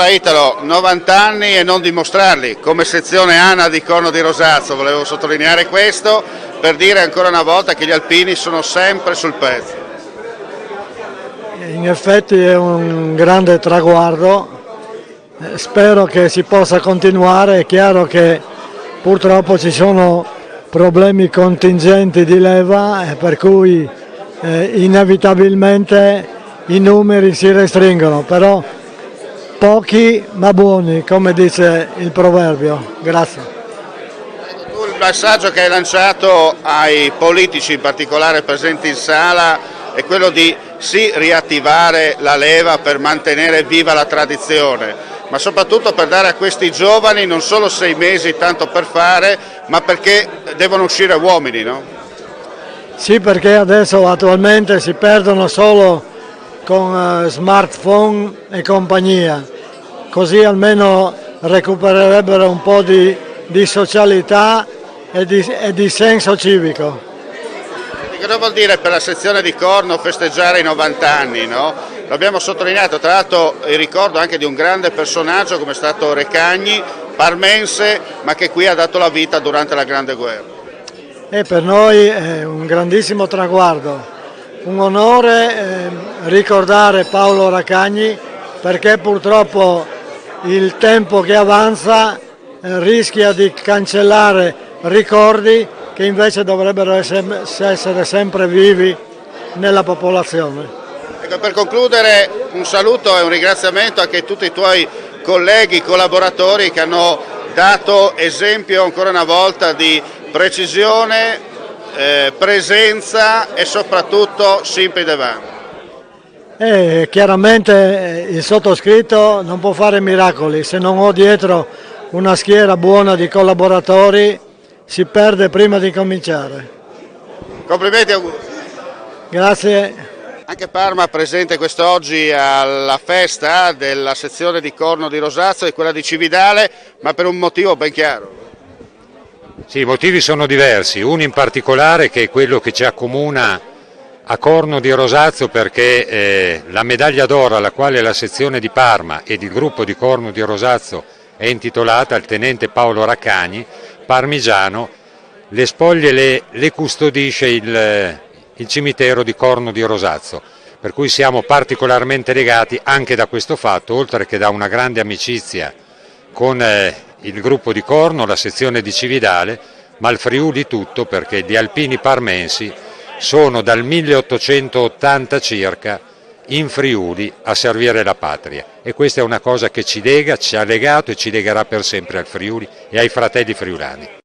Italo, 90 anni e non dimostrarli, come sezione ANA di Corno di Rosazzo, volevo sottolineare questo per dire ancora una volta che gli alpini sono sempre sul pezzo. In effetti è un grande traguardo, spero che si possa continuare. È chiaro che purtroppo ci sono problemi contingenti di leva, per cui inevitabilmente i numeri si restringono, però pochi ma buoni, come dice il proverbio. Grazie. Il messaggio che hai lanciato ai politici, in particolare presenti in sala, è quello di sì riattivare la leva per mantenere viva la tradizione, ma soprattutto per dare a questi giovani non solo 6 mesi tanto per fare, ma perché devono uscire uomini, no? Sì, perché adesso attualmente si perdono solo con smartphone e compagnia, così almeno recupererebbero un po' di socialità e di senso civico. Cosa vuol dire per la sezione di Corno festeggiare i 90 anni, no? L'abbiamo sottolineato, tra l'altro il ricordo anche di un grande personaggio come è stato Recagni, parmense, ma che qui ha dato la vita durante la Grande Guerra. E per noi è un grandissimo traguardo. Un onore ricordare Paolo Recagni, perché purtroppo il tempo che avanza rischia di cancellare ricordi che invece dovrebbero essere sempre vivi nella popolazione. Ecco, per concludere un saluto e un ringraziamento anche a tutti i tuoi colleghi, collaboratori che hanno dato esempio ancora una volta di precisione, presenza e soprattutto simpi devant. Chiaramente il sottoscritto non può fare miracoli, se non ho dietro una schiera buona di collaboratori si perde prima di cominciare. Complimenti e auguri. Grazie. Anche Parma presente quest'oggi alla festa della sezione di Corno di Rosazzo e quella di Cividale, ma per un motivo ben chiaro. Sì, i motivi sono diversi, uno in particolare che è quello che ci accomuna a Corno di Rosazzo, perché la medaglia d'oro alla quale la sezione di Parma ed il gruppo di Corno di Rosazzo è intitolata al tenente Paolo Recagni, parmigiano. Le spoglie le custodisce il cimitero di Corno di Rosazzo, per cui siamo particolarmente legati anche da questo fatto, oltre che da una grande amicizia con il gruppo di Corno, la sezione di Cividale, ma il Friuli tutto, perché gli alpini parmensi sono dal 1880 circa in Friuli a servire la patria, e questa è una cosa che ci lega, ci ha legato e ci legherà per sempre al Friuli e ai fratelli friulani.